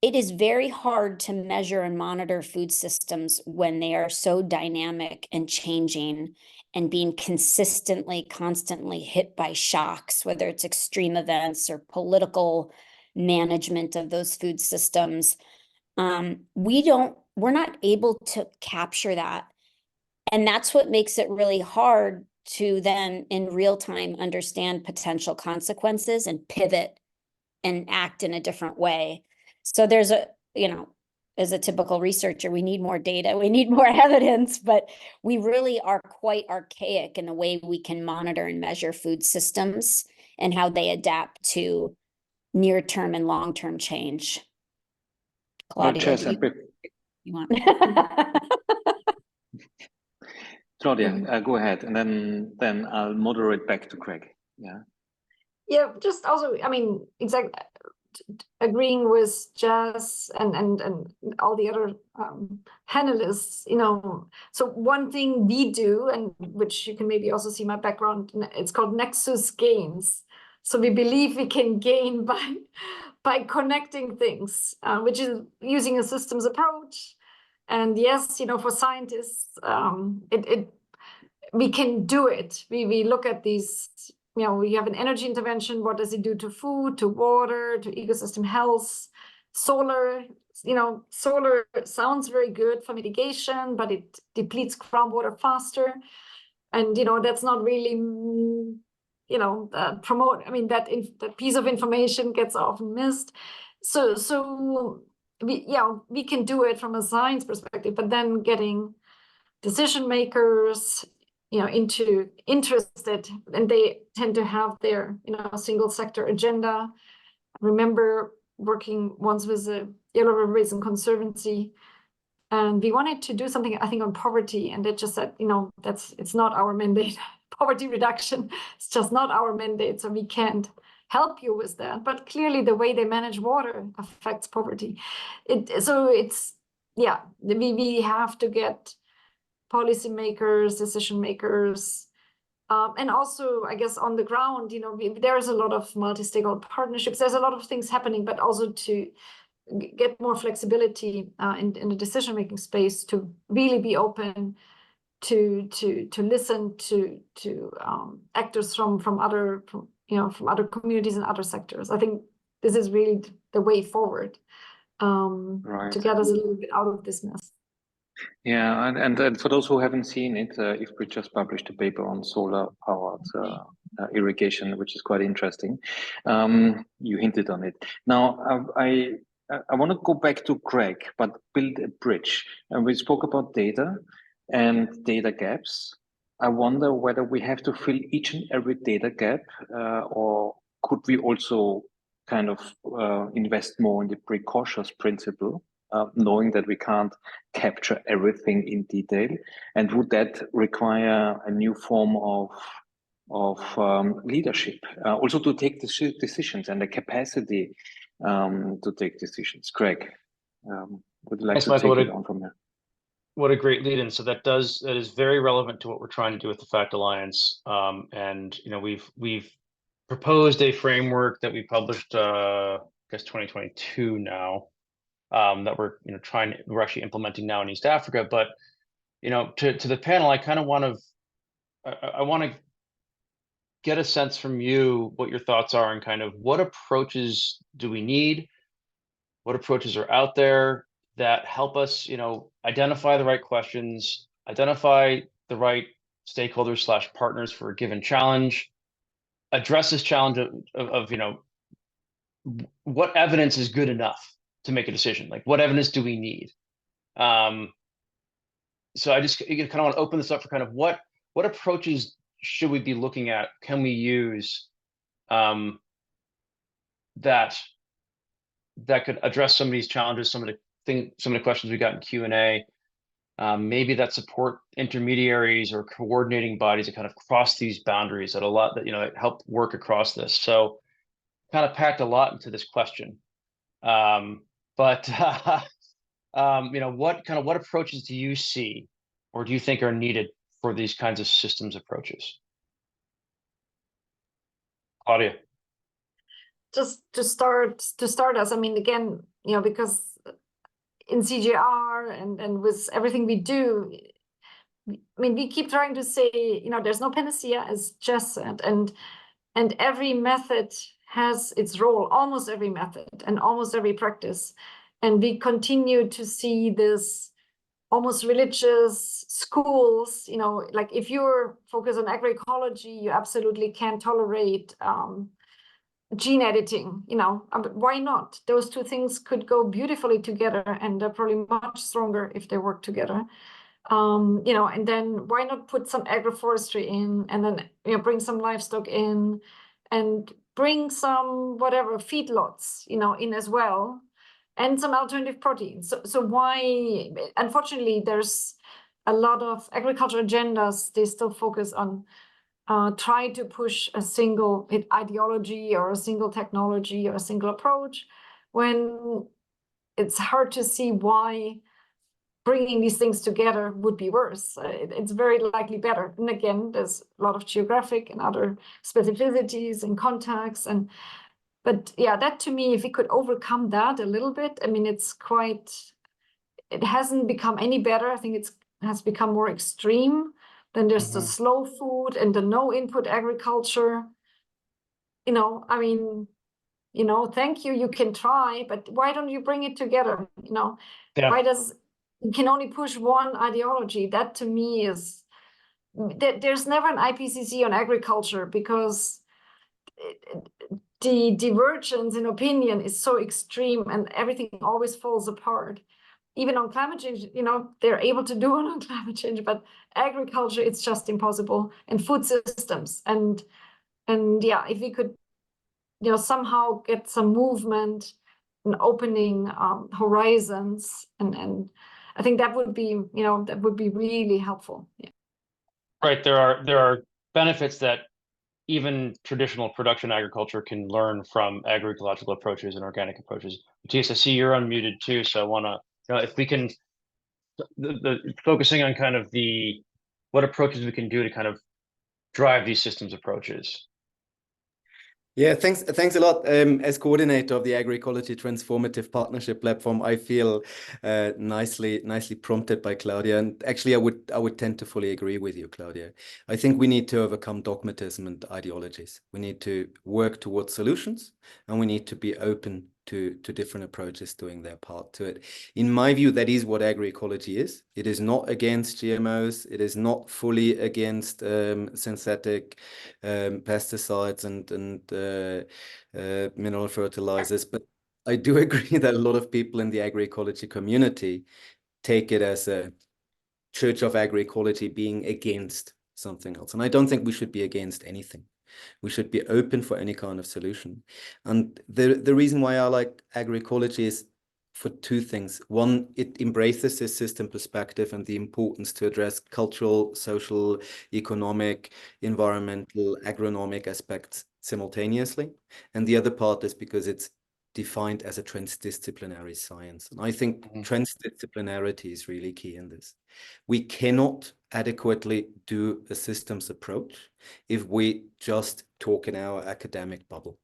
[SPEAKER 4] It is very hard to measure and monitor food systems when they are so dynamic and changing and being constantly hit by shocks, whether it's extreme events or political management of those food systems. We're not able to capture that. And that's what makes it really hard to then in real time understand potential consequences and pivot and act in a different way. So there's as a typical researcher, we need more data, we need more evidence, but we really are quite archaic in the way we can monitor and measure food systems and how they adapt to near-term and long-term change. Claudia, you want?
[SPEAKER 2] Claudia, go ahead, and then I'll moderate back to Greg. Yeah.
[SPEAKER 6] Yeah, just also, I mean, exactly agreeing with Jess and all the other panelists, you know. So one thing we do, and which you can maybe also see my background, it's called Nexus Gains. So we believe we can gain by connecting things, which is using a systems approach. And yes, you know, for scientists, we can do it. We look at these, you know, we have an energy intervention. What does it do to food, to water, to ecosystem health? Solar, you know, solar sounds very good for mitigation, but it depletes groundwater faster. And, you know, that's not really, you know, promote. I mean, that piece of information gets often missed. So we can do it from a science perspective, but then getting decision makers, you know, interested, and they tend to have their, you know, single sector agenda. I remember working once with the Yellow River Basin Conservancy, and we wanted to do something, I think, on poverty, and they just said, you know, it's not our mandate. Poverty reduction, it's just not our mandate, so we can't help you with that. But clearly the way they manage water affects poverty. So it's, yeah, we have to get policymakers, decision makers, and also, I guess, on the ground, you know, there's a lot of multi-stakeholder partnerships. There's a lot of things happening, but also to get more flexibility in the decision-making space, to really be open to listen to actors from other communities and other sectors. I think this is really the way forward to get us a little bit out of this mess.
[SPEAKER 2] Yeah, and for those who haven't seen it, IFPRI just published a paper on solar-powered irrigation, which is quite interesting. You hinted on it. Now, I want to go back to Greg, but build a bridge. And we spoke about data and data gaps. I wonder whether we have to fill each and every data gap, or could we also kind of invest more in the precautious principle, knowing that we can't capture everything in detail? And would that require a new form of leadership, also to take decisions and the capacity to take decisions? Greg, would you like
[SPEAKER 1] Thanks,
[SPEAKER 2] to
[SPEAKER 1] Michael,
[SPEAKER 2] take it on from there?
[SPEAKER 1] What a great lead in. So that is very relevant to what we're trying to do with the FACT Alliance. And you know, we've proposed a framework that we published, I guess 2022 now, that we're we're actually implementing now in East Africa. But you know, to the panel, I kind of want to get a sense from you what your thoughts are and kind of what approaches do we need, what approaches are out there that help us, you know, identify the right questions, identify the right stakeholders / partners for a given challenge, address this challenge of you know, what evidence is good enough to make a decision? Like, what evidence do we need? So I just kind of want to open this up for kind of what approaches should we be looking at? Can we use that could address some of these challenges, some of the questions we got in Q&A, maybe that support intermediaries or coordinating bodies that kind of cross these boundaries that you know, help work across this. So kind of packed a lot into this question. But you know, what approaches do you see or do you think are needed for these kinds of systems approaches? Claudia.
[SPEAKER 6] Just to start us, I mean, again, you know, because in CGR and with everything we do, I mean, we keep trying to say, you know, there's no panacea, as Jess said, and every method has its role, almost every method and almost every practice. And we continue to see this almost religious schools, you know, like if you're focused on agroecology, you absolutely can't tolerate gene editing, you know, why not? Those two things could go beautifully together, and they're probably much stronger if they work together. You know, and then why not put some agroforestry in, and then, you know, bring some livestock in, and bring some whatever feedlots, you know, in as well, and some alternative proteins. So why? Unfortunately, there's a lot of agricultural agendas. They still focus on try to push a single ideology or a single technology or a single approach, when it's hard to see why bringing these things together would be worse. It's very likely better. And again, there's a lot of geographic and other specificities and contacts. But yeah, that to me, if we could overcome that a little bit, I mean, it hasn't become any better. I think it has become more extreme. Then there's the slow food and the no input agriculture. I mean, thank you, you can try, but why don't you bring it together? Why you can only push one ideology? That to me is, there's never an IPCC on agriculture, because the divergence in opinion is so extreme and everything always falls apart. Even on climate change, they're able to do it on climate change, but agriculture, it's just impossible. And food systems. And yeah, if we could, somehow get some movement and opening horizons, and I think that would be, really helpful. Yeah.
[SPEAKER 1] Right. There are benefits that even traditional production agriculture can learn from agroecological approaches and organic approaches. Matthias, I see you're unmuted too, so I want to, if we can, focusing on kind of what approaches we can do to kind of drive these systems approaches.
[SPEAKER 3] Yeah, thanks a lot. As coordinator of the Agroecology Transformative Partnership Platform, I feel nicely prompted by Claudia. And actually, I would tend to fully agree with you, Claudia. I think we need to overcome dogmatism and ideologies. We need to work towards solutions, and we need to be open to different approaches doing their part to it. In my view, that is what agroecology is. It is not against GMOs. It is not fully against synthetic pesticides and mineral fertilizers. But I do agree that a lot of people in the agroecology community take it as a church of agroecology being against something else. And I don't think we should be against anything. We should be open for any kind of solution. And the reason why I like agroecology is for two things. One, it embraces this system perspective and the importance to address cultural, social, economic, environmental, agronomic aspects simultaneously. And the other part is because it's defined as a transdisciplinary science. And I think transdisciplinarity is really key in this. We cannot adequately do a systems approach if we just talk in our academic bubble.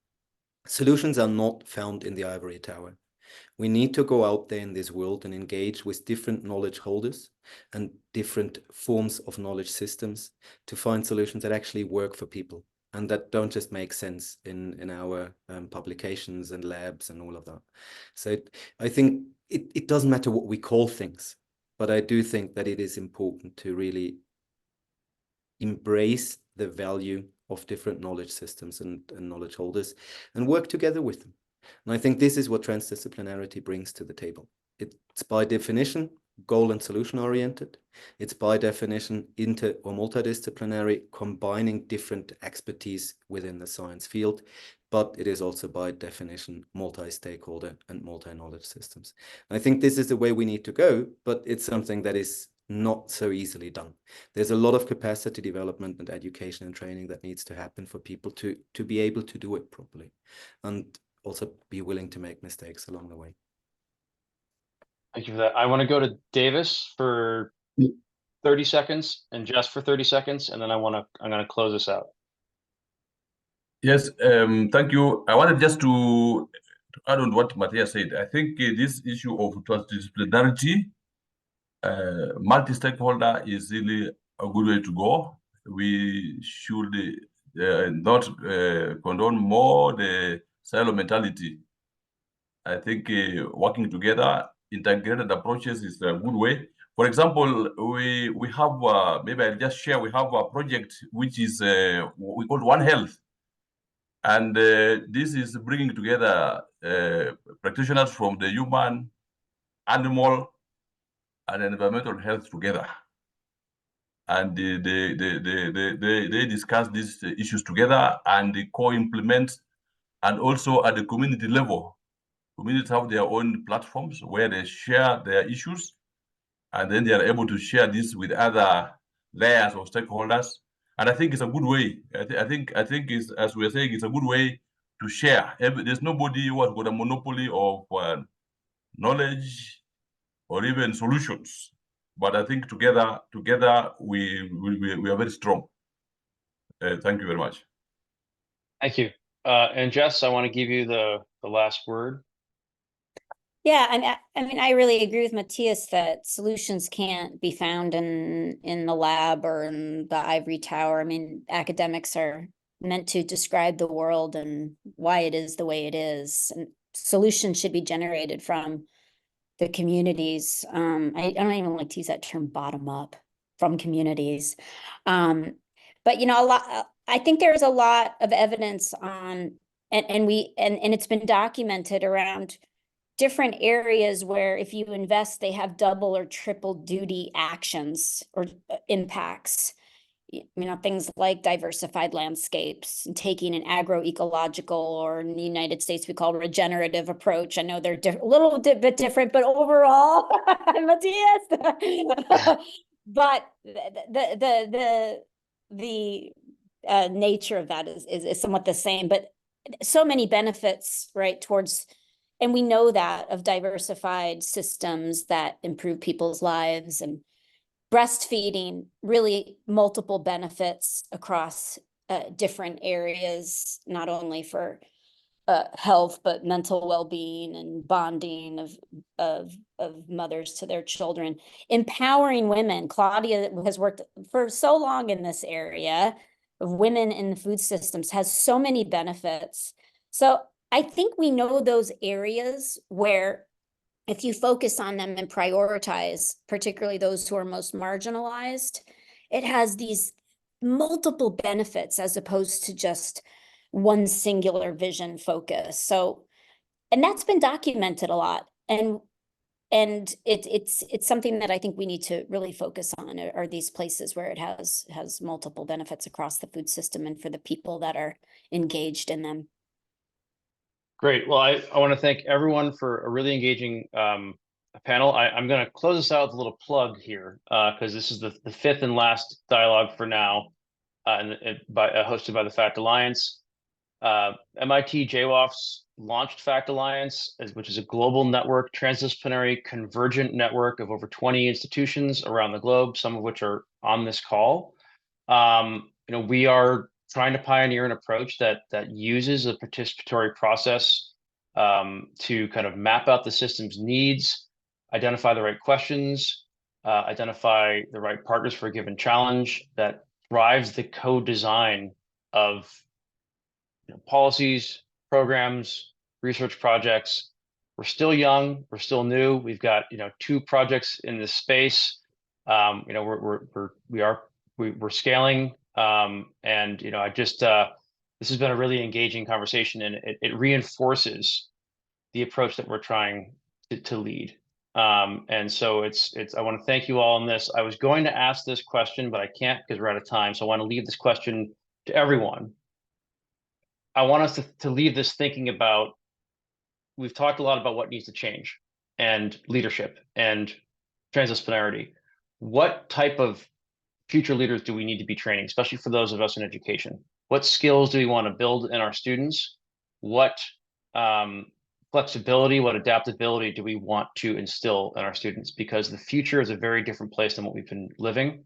[SPEAKER 3] Solutions are not found in the ivory tower. We need to go out there in this world and engage with different knowledge holders and different forms of knowledge systems to find solutions that actually work for people and that don't just make sense in our publications and labs and all of that. So I think it doesn't matter what we call things, but I do think that it is important to really embrace the value of different knowledge systems and knowledge holders and work together with them. And I think this is what transdisciplinarity brings to the table. It's by definition goal and solution oriented. It's by definition inter or multidisciplinary, combining different expertise within the science field, but it is also by definition multi-stakeholder and multi-knowledge systems. And I think this is the way we need to go, but it's something that is not so easily done. There's a lot of capacity development and education and training that needs to happen for people to be able to do it properly and also be willing to make mistakes along the way.
[SPEAKER 1] Thank you for that. I want to go to Davis for 30 seconds and Jess for 30 seconds, and then I'm going to close this out.
[SPEAKER 5] Yes, thank you. I wanted just to add on what Matthias said. I think this issue of transdisciplinarity, multi-stakeholder is really a good way to go. We should not condone more the silo mentality. I think working together, integrated approaches is a good way. For example, we have, maybe I'll just share, we have a project which is we call One Health. And this is bringing together practitioners from the human, animal, and environmental health together. And they discuss these issues together and they co-implement, and also at the community level. Communities have their own platforms where they share their issues, and then they are able to share this with other layers of stakeholders. And I think it's a good way. I think it's, as we're saying, it's a good way to share. There's nobody who has got a monopoly of knowledge or even solutions. But I think together we are very strong. Thank you very much.
[SPEAKER 1] Thank you. And Jess, I want to give you the last word.
[SPEAKER 4] Yeah, I mean, I really agree with Matthias that solutions can't be found in the lab or in the ivory tower. I mean, academics are meant to describe the world and why it is the way it is. And solutions should be generated from the communities. I don't even like to use that term bottom up, from communities. But, you know, I think there's a lot of evidence on, and it's been documented around different areas where if you invest, they have double or triple duty actions or impacts. You know, things like diversified landscapes and taking an agroecological, or in the United States, we call regenerative approach. I know they're a little bit different, but overall, Matthias, but the nature of that is somewhat the same, but so many benefits, right, towards, and we know that of diversified systems that improve people's lives, and breastfeeding, really multiple benefits across different areas, not only for health, but mental well-being and bonding of mothers to their children. Empowering women. Claudia has worked for so long in this area of women in the food systems, has so many benefits. So I think we know those areas where if you focus on them and prioritize, particularly those who are most marginalized, it has these multiple benefits as opposed to just one singular vision focus. So, and that's been documented a lot. And it's something that I think we need to really focus on, are these places where it has multiple benefits across the food system and for the people that are engaged in them.
[SPEAKER 1] Great. Well, I want to thank everyone for a really engaging panel. I'm going to close this out with a little plug here because this is the fifth and last dialogue for now, hosted by the FACT Alliance. MIT J-WAFS launched FACT Alliance, which is a global network, transdisciplinary, convergent network of over 20 institutions around the globe, some of which are on this call. You know, we are trying to pioneer an approach that uses a participatory process to kind of map out the system's needs, identify the right questions, identify the right partners for a given challenge that drives the co-design of policies, programs, research projects. We're still young, we're still new. We've got 2 projects in this space. You know, we're scaling. And I just this has been a really engaging conversation, and it reinforces the approach that we're trying to lead. And so I want to thank you all on this. I was going to ask this question, but I can't because we're out of time. So I want to leave this question to everyone. I want us to leave this thinking about, we've talked a lot about what needs to change, and leadership and transdisciplinarity. What type of future leaders do we need to be training, especially for those of us in education? What skills do we want to build in our students? What flexibility, what adaptability do we want to instill in our students? Because the future is a very different place than what we've been living.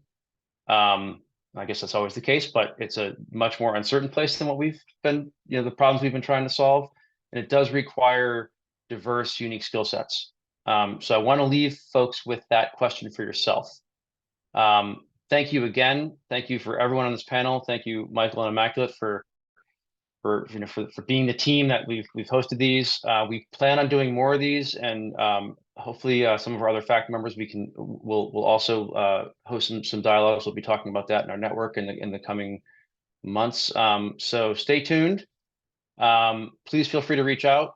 [SPEAKER 1] I guess that's always the case, but it's a much more uncertain place than what we've been, the problems we've been trying to solve. And it does require diverse, unique skill sets. So I want to leave folks with that question for yourself. Thank you again. Thank you for everyone on this panel. Thank you, Michael and Immaculate, for being the team that we've hosted these. We plan on doing more of these, and hopefully some of our other FACT members we'll also host some dialogues. We'll be talking about that in our network in the coming months. So stay tuned. Please feel free to reach out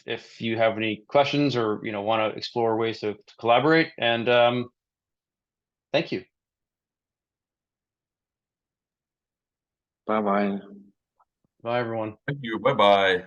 [SPEAKER 1] if you have any questions or want to explore ways to collaborate. And thank you.
[SPEAKER 2] Bye-bye.
[SPEAKER 1] Bye, everyone.
[SPEAKER 5] Thank you. Bye-bye.